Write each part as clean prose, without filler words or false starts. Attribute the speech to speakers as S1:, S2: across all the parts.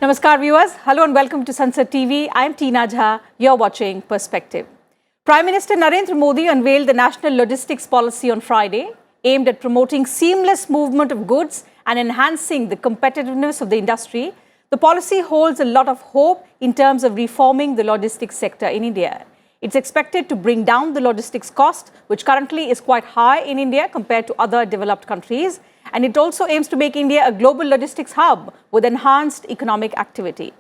S1: Namaskar viewers, hello and welcome to Sansad TV. I am Tina Jha, you're watching Perspective. Prime Minister Narendra Modi unveiled the National Logistics Policy on Friday, aimed at promoting seamless movement of goods and enhancing the competitiveness of the industry. The policy holds a lot of hope in terms of reforming the logistics sector in India. It's expected to bring down the logistics cost, which currently is quite high in India compared to other developed countries. And it also aims to make India a global logistics hub with enhanced economic activity.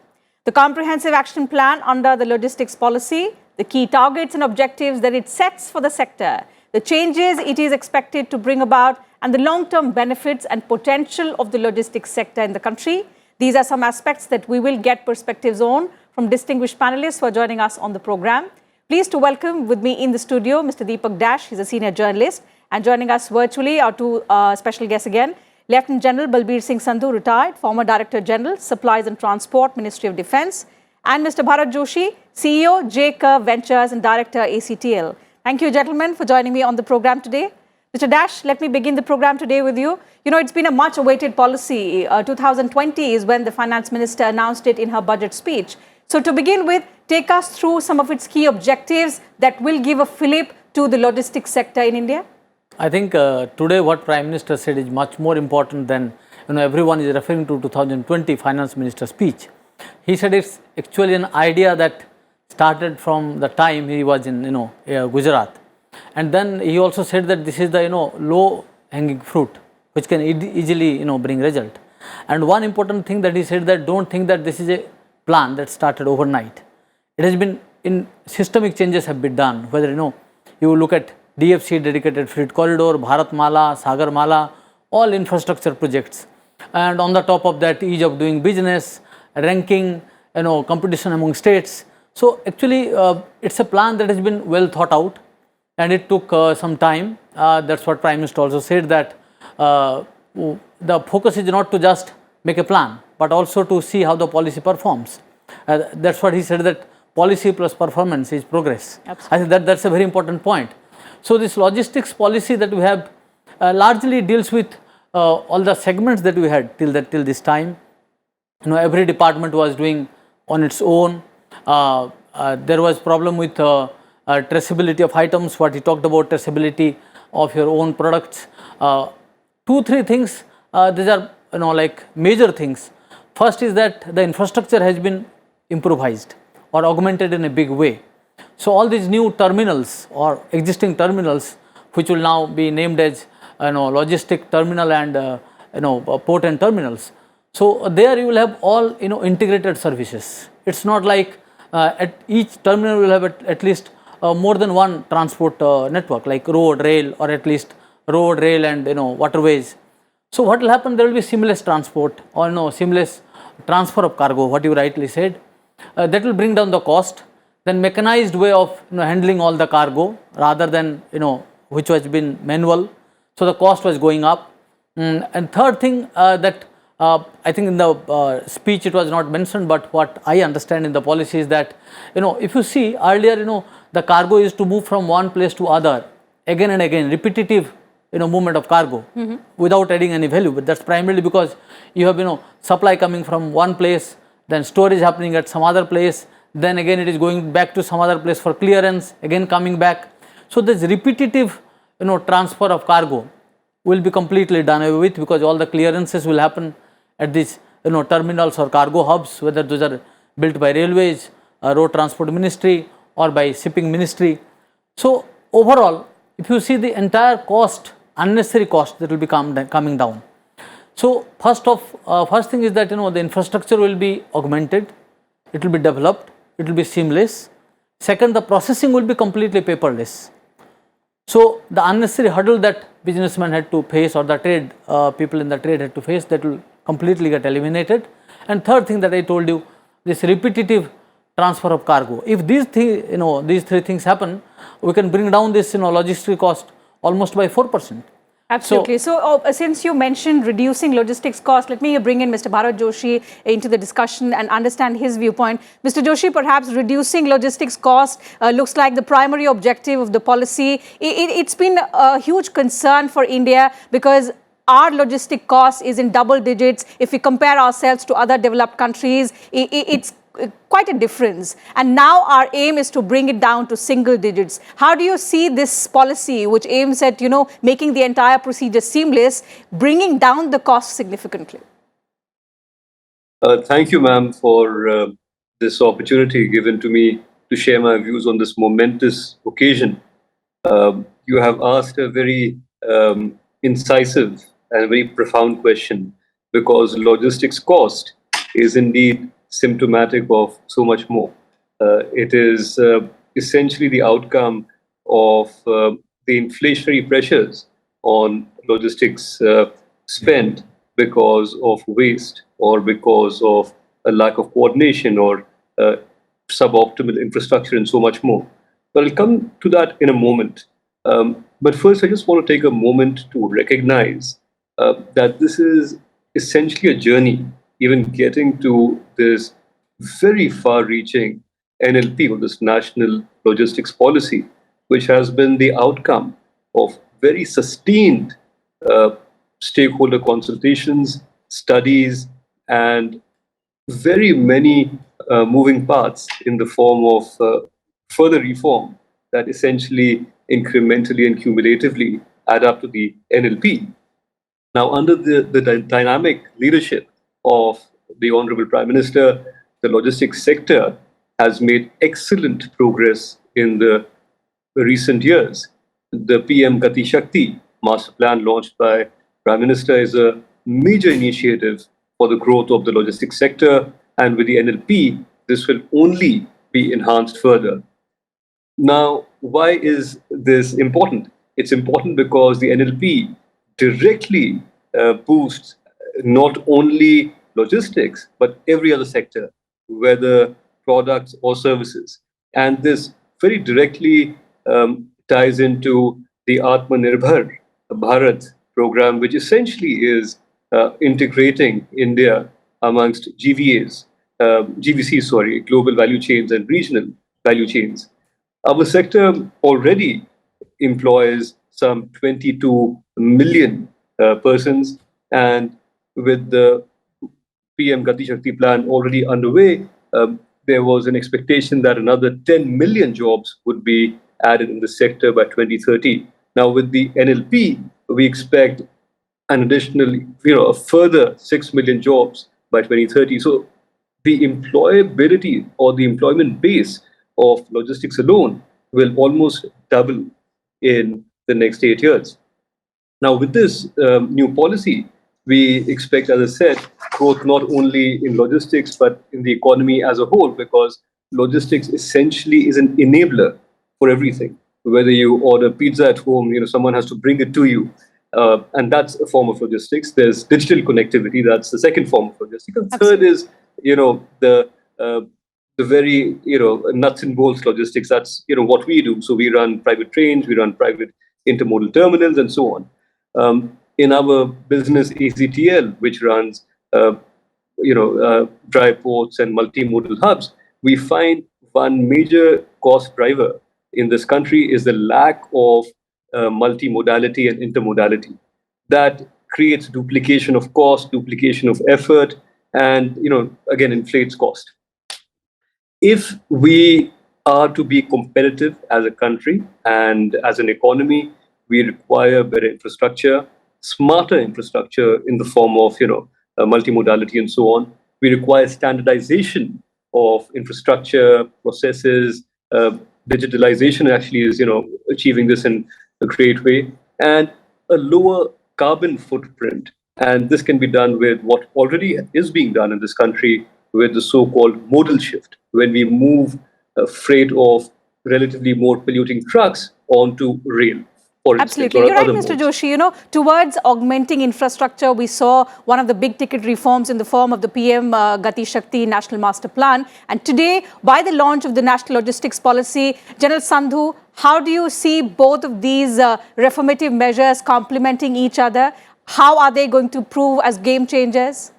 S1: The comprehensive action plan under the logistics policy, the key targets and objectives that it sets for the sector, the changes it is expected to bring about, and the long-term benefits and potential of the logistics sector in the country. These are some aspects that we will get perspectives on from distinguished panelists who are joining us on the program. Pleased to welcome with me in the studio Mr. Deepak Dash. He's a senior journalist. And joining us virtually are two special guests again. Lieutenant General Balbir Singh Sandhu, retired, former Director General, Supplies and Transport, Ministry of Defence. And Mr. Bharat Joshi, CEO, J Curve Ventures and Director, ACTL. Thank you, gentlemen, for joining me on the program today. Mr. Dash, let me begin the program today with you. You know, it's been a much-awaited policy. 2020 is when the Finance Minister announced it in her budget speech. So to begin with, take us through some of its key objectives that will give a fillip to the logistics sector in India.
S2: I think today what Prime Minister said is much more important than everyone is referring to 2020 Finance Minister speech. He said it's actually an idea that started from the time he was in Gujarat, and then he also said that this is the low hanging fruit which can easily bring result. And one important thing that he said, that don't think that this is a plan that started overnight. It has been in systemic changes have been done, whether you look at DFC, dedicated freight corridor, Bharatmala, Sagarmala, all infrastructure projects, and on the top of that, ease of doing business, ranking, competition among states. So actually, it's a plan that has been well thought out, and it took some time. That's what Prime Minister also said, that the focus is not to just make a plan, but also to see how the policy performs. That's what he said, that policy plus performance is progress. Absolutely. I think that's a very important point. So this logistics policy that we have largely deals with all the segments that we had till this time. Every department was doing on its own. There was problem with traceability of items. What he talked about, traceability of your own products. 2-3 things. These are like major things. First is that the infrastructure has been improvised or augmented in a big way. So all these new terminals or existing terminals, which will now be named as logistic terminal and port and terminals. So there you will have all integrated services. It's not like at each terminal will have at least more than one transport network, like road, rail, or at least road, rail, and waterways. So what will happen? There will be seamless transport or seamless transfer of cargo. What you rightly said, that will bring down the cost. Then mechanized way of handling all the cargo rather than which was been manual, so the cost was going up. And third thing that I think in the speech it was not mentioned, but what I understand in the policy is that if you see earlier the cargo used to move from one place to other again and again, repetitive movement of cargo without adding any value. But that's primarily because you have supply coming from one place, then storage happening at some other place, then again it is going back to some other place for clearance, again coming back. So this repetitive transfer of cargo will be completely done away with, because all the clearances will happen at these terminals or cargo hubs, whether those are built by railways, road transport ministry, or by shipping ministry. So overall, if you see the entire cost, unnecessary cost, that will be coming down. So first thing is that the infrastructure will be augmented, it will be developed, it will be seamless. Second, the processing will be completely paperless. So the unnecessary hurdle that businessmen had to face, or the trade people in the trade had to face, that will completely get eliminated. And third thing that I told you, this repetitive transfer of cargo. If these three things happen, we can bring down this logistic cost almost by 4%.
S1: Absolutely. So since you mentioned reducing logistics cost, let me bring in Mr. Bharat Joshi into the discussion and understand his viewpoint. Mr. Joshi, perhaps reducing logistics cost looks like the primary objective of the policy. It's been a huge concern for India because our logistic cost is in double digits. If we compare ourselves to other developed countries, it's quite a difference. And now our aim is to bring it down to single digits. How do you see this policy, which aims at, making the entire procedure seamless, bringing down the cost significantly?
S3: Thank you, ma'am, for this opportunity given to me to share my views on this momentous occasion. You have asked a very incisive and very profound question, because logistics cost is indeed symptomatic of so much more. It is essentially the outcome of the inflationary pressures on logistics spend because of waste, or because of a lack of coordination, or suboptimal infrastructure, and so much more. But I'll come to that in a moment. But first, I just want to take a moment to recognize that this is essentially a journey, even getting to this very far-reaching NLP, or this National Logistics Policy, which has been the outcome of very sustained stakeholder consultations, studies, and very many moving parts in the form of further reform that essentially incrementally and cumulatively add up to the NLP. Now, under the dynamic leadership of the Honorable Prime Minister, the logistics sector has made excellent progress in the recent years. The PM Gati Shakti master plan launched by Prime Minister is a major initiative for the growth of the logistics sector, and with the NLP, this will only be enhanced further. Now, why is this important? It's important because the NLP directly boosts not only logistics, but every other sector, whether products or services. And this very directly ties into the Atmanirbhar Bharat program, which essentially is integrating India amongst GVCs, global value chains and regional value chains. Our sector already employs some 22 million persons, and with the PM Gati Shakti plan already underway, there was an expectation that another 10 million jobs would be added in the sector by 2030. Now, with the NLP, we expect an additional, a further 6 million jobs by 2030. So the employability, or the employment base of logistics alone, will almost double in the next 8 years. Now, with this new policy, we expect, as I said, growth not only in logistics, but in the economy as a whole, because logistics essentially is an enabler for everything. Whether you order pizza at home, someone has to bring it to you. And that's a form of logistics. There's digital connectivity. That's the second form of logistics. And third is, the very, nuts and bolts logistics. That's, what we do. So we run private trains, we run private intermodal terminals, and so on. In our business ACTL, which runs, dry ports and multimodal hubs, we find one major cost driver in this country is the lack of multimodality and intermodality. That creates duplication of cost, duplication of effort, and again inflates cost. If we are to be competitive as a country and as an economy, we require better infrastructure, smarter infrastructure in the form of multimodality and so on. We require standardization of infrastructure, processes. Digitalization actually is achieving this in a great way, and a lower carbon footprint. And this can be done with what already is being done in this country with the so-called modal shift, when we move freight of relatively more polluting trucks onto rail.
S1: Absolutely. You're right, Mr. Joshi. Towards augmenting infrastructure, we saw one of the big ticket reforms in the form of the PM Gati Shakti National Master Plan. And today, by the launch of the National Logistics Policy, General Sandhu, how do you see both of these reformative measures complementing each other? How are they going to prove as game changers?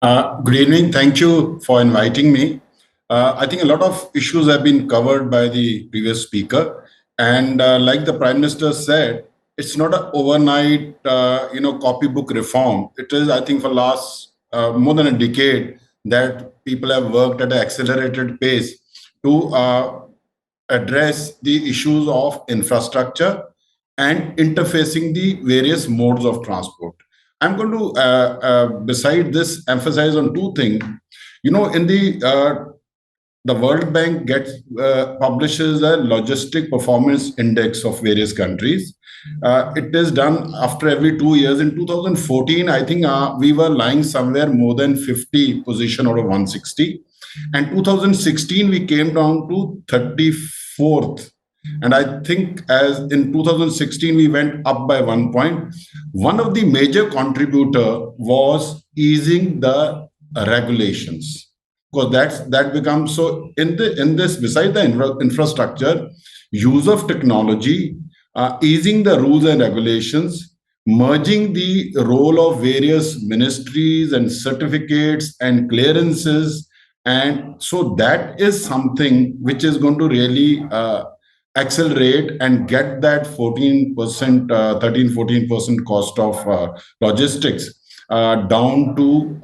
S4: Good evening. Thank you for inviting me. I think a lot of issues have been covered by the previous speaker. And like the Prime Minister said, it's not an overnight, copybook reform. It is, I think, for last more than a decade that people have worked at an accelerated pace to address the issues of infrastructure and interfacing the various modes of transport. I'm going to, beside this, emphasize on two things. In the World Bank publishes a logistic performance index of various countries. It is done after every 2 years. In 2014, I think we were lying somewhere more than 50 position out of 160. And 2016, we came down to 34th. And I think as in 2016, we went up by 1 point. One of the major contributor was easing the regulations, because that becomes so in this, beside the infrastructure, use of technology, easing the rules and regulations, merging the role of various ministries and certificates and clearances. And so that is something which is going to really accelerate and get that 14%, 13-14% cost of logistics down to,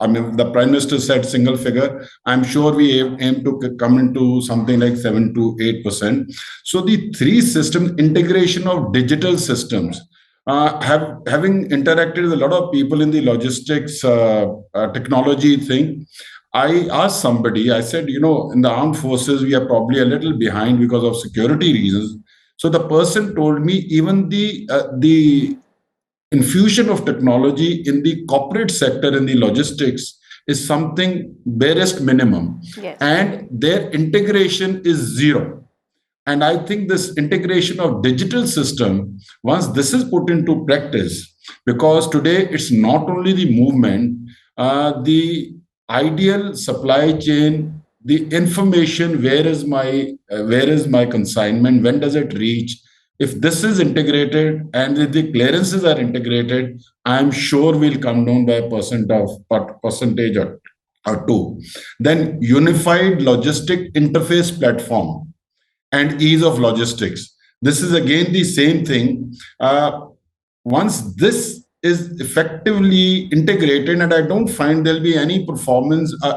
S4: the Prime Minister said single figure. I'm sure we aim to come into something like 7 to 8%. So the three systems, integration of digital systems, having interacted with a lot of people in the logistics technology thing, I asked somebody, I said, in the armed forces, we are probably a little behind because of security reasons. So the person told me even the infusion of technology in the corporate sector in the logistics is something barest minimum.
S1: Yes.
S4: And their integration is zero. And I think this integration of digital system, once this is put into practice, because today it's not only the movement, the ideal supply chain, the information, where is my consignment, when does it reach? If this is integrated and if the clearances are integrated, I'm sure we'll come down by a percentage or two. Then unified logistic interface platform and ease of logistics. This is again the same thing. Once this is effectively integrated, and I don't find there'll be any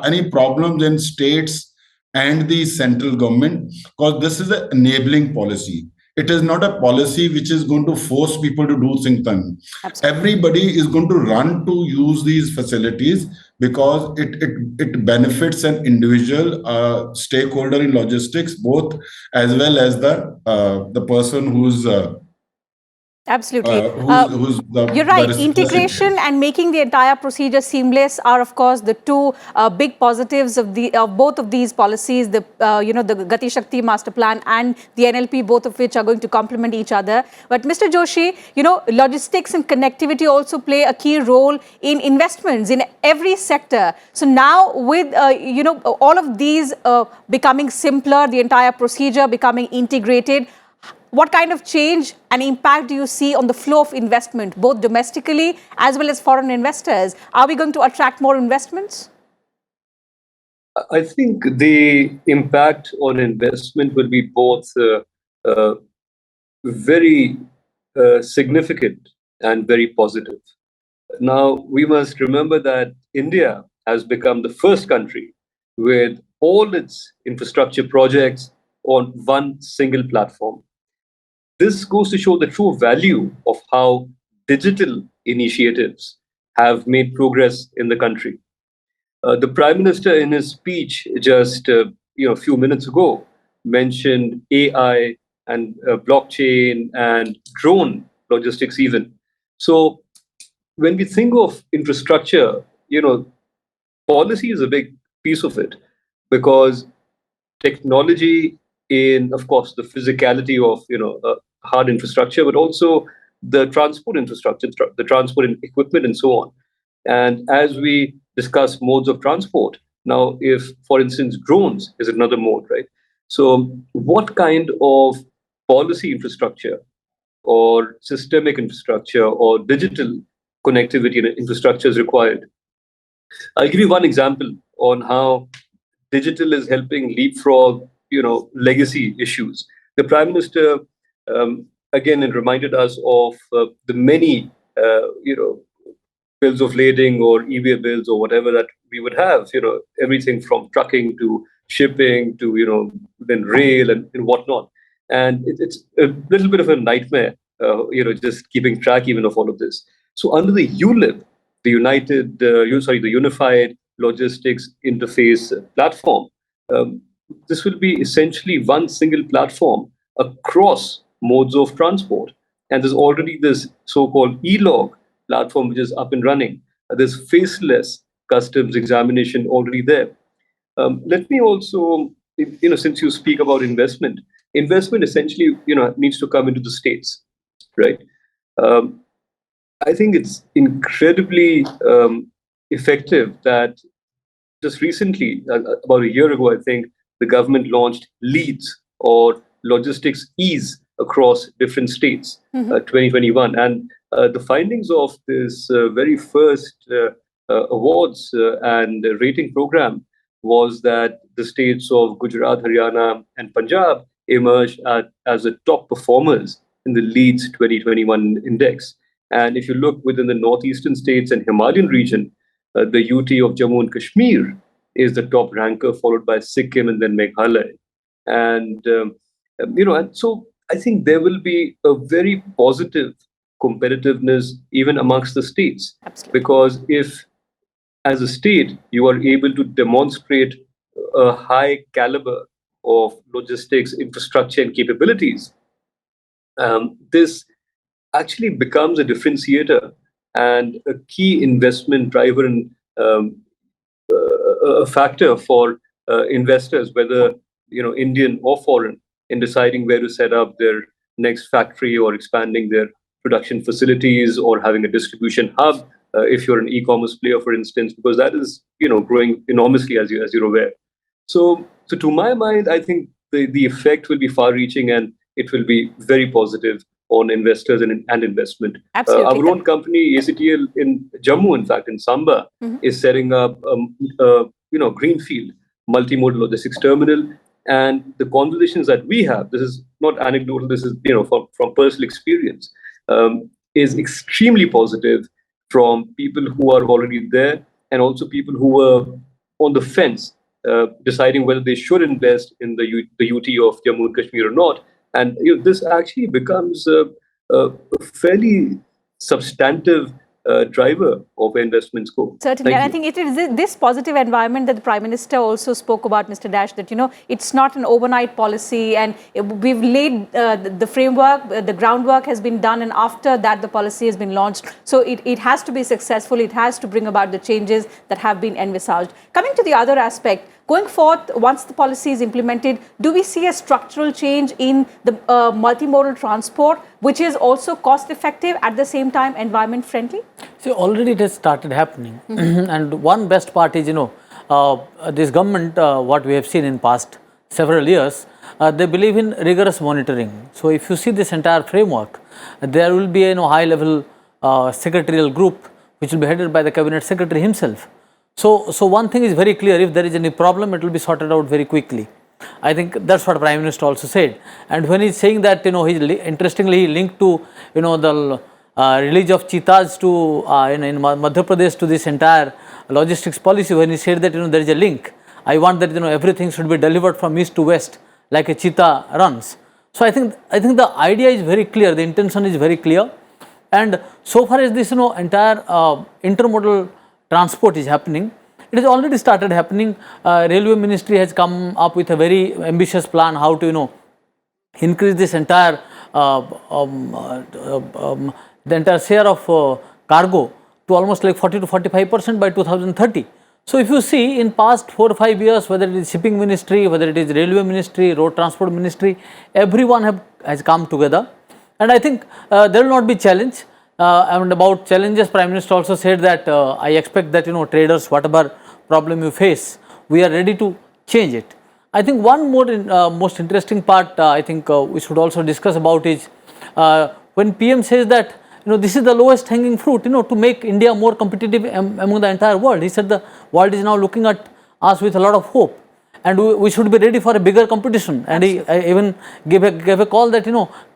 S4: any problems in states and the central government, because this is an enabling policy. It is not a policy which is going to force people to do something.
S1: Absolutely.
S4: Everybody is going to run to use these facilities because it benefits an individual stakeholder in logistics, both as well as the person who's
S1: Absolutely.
S4: who's
S1: You're right. Integration and making the entire procedure seamless are, of course, the two big positives of both of these policies. The Gati Shakti Master Plan and the NLP, both of which are going to complement each other. But Mr. Joshi, logistics and connectivity also play a key role in investments in every sector. So now, with all of these becoming simpler, the entire procedure becoming integrated, what kind of change and impact do you see on the flow of investment, both domestically as well as foreign investors? Are we going to attract more investments?
S3: I think the impact on investment will be both very significant and very positive. Now, we must remember that India has become the first country with all its infrastructure projects on one single platform. This goes to show the true value of how digital initiatives have made progress in the country. The Prime Minister, in his speech just a few minutes ago, mentioned AI and blockchain and drone logistics even. So when we think of infrastructure, policy is a big piece of it, because technology in, of course, the physicality of hard infrastructure, but also the transport infrastructure, the transport equipment, and so on. And as we discuss modes of transport, now, if, for instance, drones is another mode, right? So what kind of policy infrastructure or systemic infrastructure or digital connectivity infrastructure is required? I'll give you one example on how digital is helping leapfrog, legacy issues. The Prime Minister again, it reminded us of the many, bills of lading or EVA bills or whatever that we would have, everything from trucking to shipping to, then rail and whatnot. And it's a little bit of a nightmare, just keeping track even of all of this. So under the ULIP, the Unified Logistics Interface Platform, this will be essentially one single platform across modes of transport. And there's already this so-called e-log platform which is up and running. There's faceless customs examination already there. Let me also, since you speak about investment essentially, needs to come into the states, right? I think it's incredibly effective that just recently, about a year ago, I think, the government launched LEADS, or Logistics Ease, across different states, 2021. And the findings of this very first awards and rating program was that the states of Gujarat, Haryana, and Punjab emerged as the top performers in the LEADS 2021 index. And if you look within the northeastern states and Himalayan region, the UT of Jammu and Kashmir is the top ranker, followed by Sikkim and then Meghalaya. And and so I think there will be a very positive competitiveness even amongst the states.
S1: Absolutely.
S3: Because if, as a state, you are able to demonstrate a high caliber of logistics infrastructure and capabilities, this actually becomes a differentiator and a key investment driver and a factor for investors, whether Indian or foreign, in deciding where to set up their next factory or expanding their production facilities or having a distribution hub. If you're an e-commerce player, for instance, because that is growing enormously, as you're aware. So to my mind, I think the effect will be far-reaching and it will be very positive on investors and investment.
S1: Absolutely.
S3: Our own company, ACTL in Jammu, in fact, in Samba, is setting up greenfield multimodal logistics terminal. And the conversations that we have, this is not anecdotal, this is from personal experience, is extremely positive from people who are already there and also people who were on the fence, deciding whether they should invest in the UT of Jammu and Kashmir or not. And this actually becomes a fairly substantive driver of investment scope.
S1: Certainly, and I think it is this positive environment that the Prime Minister also spoke about, Mr. Dash, that it's not an overnight policy, and we've laid the framework, the groundwork has been done, and after that the policy has been launched. So it has to be successful, it has to bring about the changes that have been envisaged. Coming to the other aspect, going forth, once the policy is implemented, do we see a structural change in the multimodal transport, which is also cost effective, at the same time environment friendly?
S2: See, already it has started happening. And one best part is, this government, what we have seen in past several years, they believe in rigorous monitoring. So if you see this entire framework, there will be a high-level secretarial group which will be headed by the Cabinet Secretary himself. So one thing is very clear: if there is any problem, it will be sorted out very quickly. I think that's what Prime Minister also said. And when he's saying that, interestingly, he linked to, the release of cheetahs to in Madhya Pradesh to this entire logistics policy. When he said that there is a link, I want that everything should be delivered from east to west like a cheetah runs. So I think the idea is very clear, the intention is very clear, and so far as this entire intermodal transport is happening, it has already started happening. Railway Ministry has come up with a very ambitious plan how to increase this entire the entire share of cargo to almost like 40 to 45% by 2030. So if you see in past 4 or 5 years, whether it is shipping ministry, whether it is railway ministry, road transport ministry, everyone has come together, and I think there will not be challenge. And about challenges, Prime Minister also said that I expect that traders, whatever problem you face, we are ready to change it. I think one more most interesting part I think we should also discuss about is when PM says that this is the lowest hanging fruit, to make India more competitive among the entire world. He said the world is now looking at us with a lot of hope, and we should be ready for a bigger competition. And he even gave a call that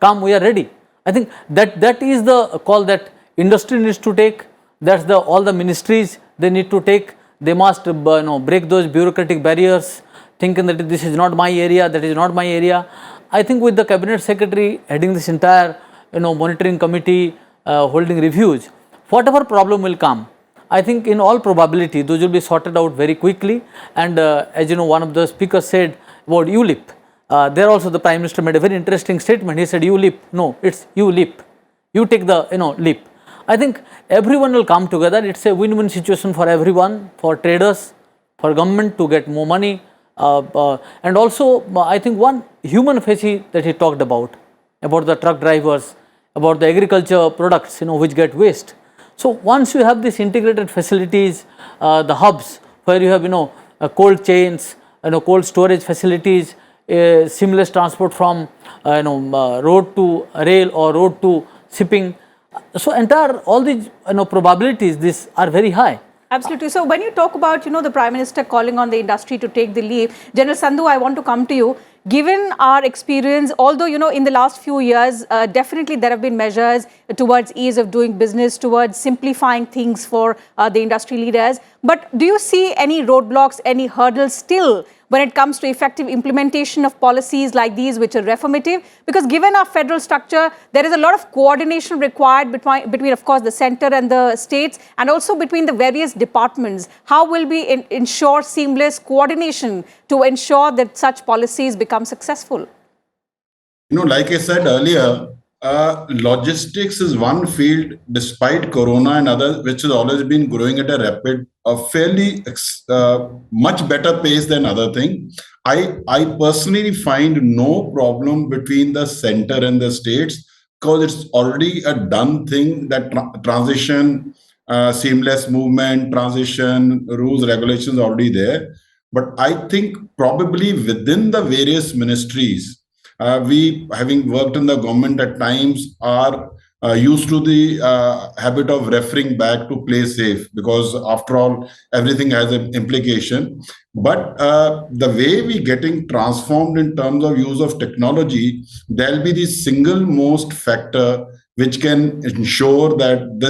S2: come, we are ready. I think that is the call that industry needs to take. That's the all the ministries they need to take. They must break those bureaucratic barriers, thinking that this is not my area, that is not my area. I think with the cabinet secretary heading this entire monitoring committee, holding reviews, whatever problem will come, I think in all probability those will be sorted out very quickly. And as you know, one of the speakers said about ULIP. There also the Prime Minister made a very interesting statement. He said ULIP, no, it's ULIP. You take the leap. I think everyone will come together. It's a win-win situation for everyone, for traders, for government to get more money, and also I think one human face that he talked about the truck drivers, about the agriculture products which get waste. So once you have these integrated facilities, the hubs where you have cold chains, cold storage facilities, seamless transport from road to rail or road to shipping. So entire all these probabilities these are very high.
S1: Absolutely. So when you talk about the Prime Minister calling on the industry to take the lead, General Sandhu, I want to come to you. Given our experience, although in the last few years, definitely there have been measures towards ease of doing business, towards simplifying things for the industry leaders. But do you see any roadblocks, any hurdles still when it comes to effective implementation of policies like these which are reformative? Because given our federal structure, there is a lot of coordination required between of course, the center and the states, and also between the various departments. How will we ensure seamless coordination to ensure that such policies become successful?
S4: Like I said earlier, logistics is one field, despite Corona and others, which has always been growing at a fairly much better pace than other things. I personally find no problem between the center and the states, because it's already a done thing that transition, seamless movement, transition, rules, regulations already there. But I think probably within the various ministries, we, having worked in the government at times, are used to the habit of referring back to play safe, because after all, everything has an implication. But the way we getting transformed in terms of use of technology, there'll be the single most factor which can ensure that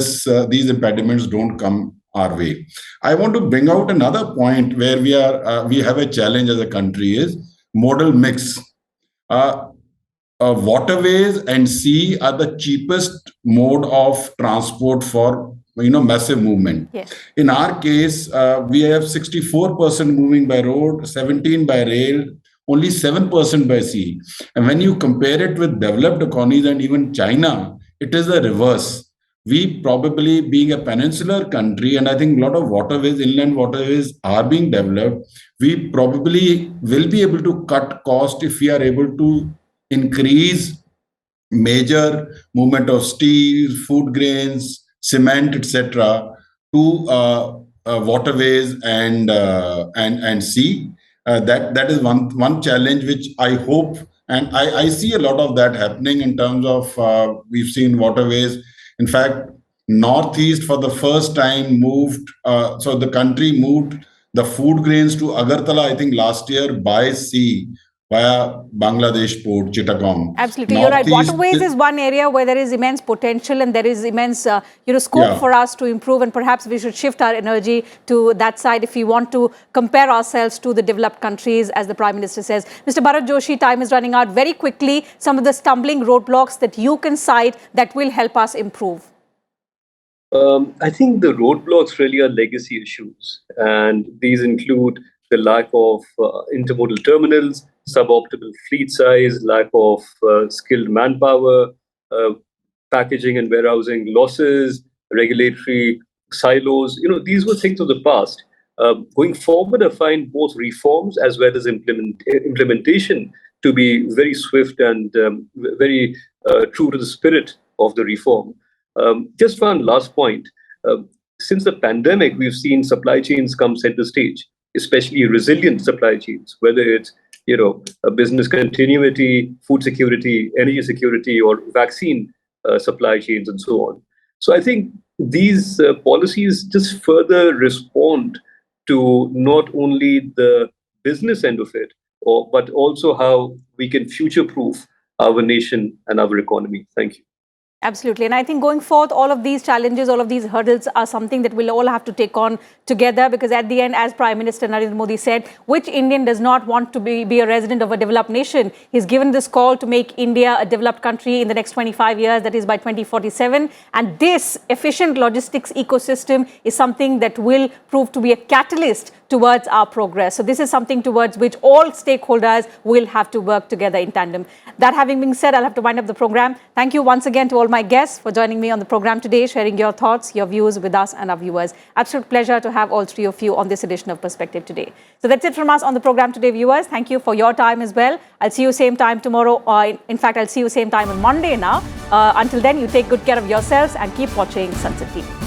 S4: these impediments don't come our way. I want to bring out another point where we have a challenge as a country is modal mix. Waterways and sea are the cheapest mode of transport for massive movement.
S1: Yes.
S4: In our case, we have 64% moving by road, 17% by rail, only 7% by sea. And when you compare it with developed economies and even China, it is the reverse. We probably, being a peninsular country, and I think a lot of waterways, inland waterways are being developed, we probably will be able to cut cost if we are able to increase major movement of steel, food grains, cement, etc., to waterways and sea. That is one challenge which I hope, and I see a lot of that happening in terms of we've seen waterways. In fact, Northeast for the first time moved, so the country moved the food grains to Agartala, I think last year, by sea, via Bangladesh port, Chittagong.
S1: Absolutely, you're right. Waterways is one area where there is immense potential and there is immense scope for us to improve, and perhaps we should shift our energy to that side if we want to compare ourselves to the developed countries, as the Prime Minister says. Mr. Bharat Joshi, time is running out. Very quickly, some of the stumbling roadblocks that you can cite that will help us improve.
S3: I think the roadblocks really are legacy issues, and these include the lack of intermodal terminals, suboptimal fleet size, lack of skilled manpower, packaging and warehousing losses, regulatory silos. These were things of the past. Going forward, I find both reforms as well as implementation to be very swift and very true to the spirit of the reform. Just one last point. Since the pandemic, we've seen supply chains come center stage, especially resilient supply chains, whether it's a business continuity, food security, energy security, or vaccine supply chains, and so on. So I think these policies just further respond to not only the business end of it, but also how we can future-proof our nation and our economy. Thank you.
S1: Absolutely. And I think going forth, all of these challenges, all of these hurdles are something that we'll all have to take on together, because at the end, as Prime Minister Narendra Modi said, which Indian does not want to be a resident of a developed nation? He's given this call to make India a developed country in the next 25 years, that is by 2047. And this efficient logistics ecosystem is something that will prove to be a catalyst towards our progress. So this is something towards which all stakeholders will have to work together in tandem. That having been said, I'll have to wind up the program. Thank you once again to all my guests for joining me on the program today, sharing your thoughts, your views with us and our viewers. Absolute pleasure to have all three of you on this edition of Perspective today. So that's it from us on the program today, viewers. Thank you for your time as well. I'll see you same time tomorrow. In fact, I'll see you same time on Monday now. Until then, you take good care of yourselves and keep watching Sansad TV.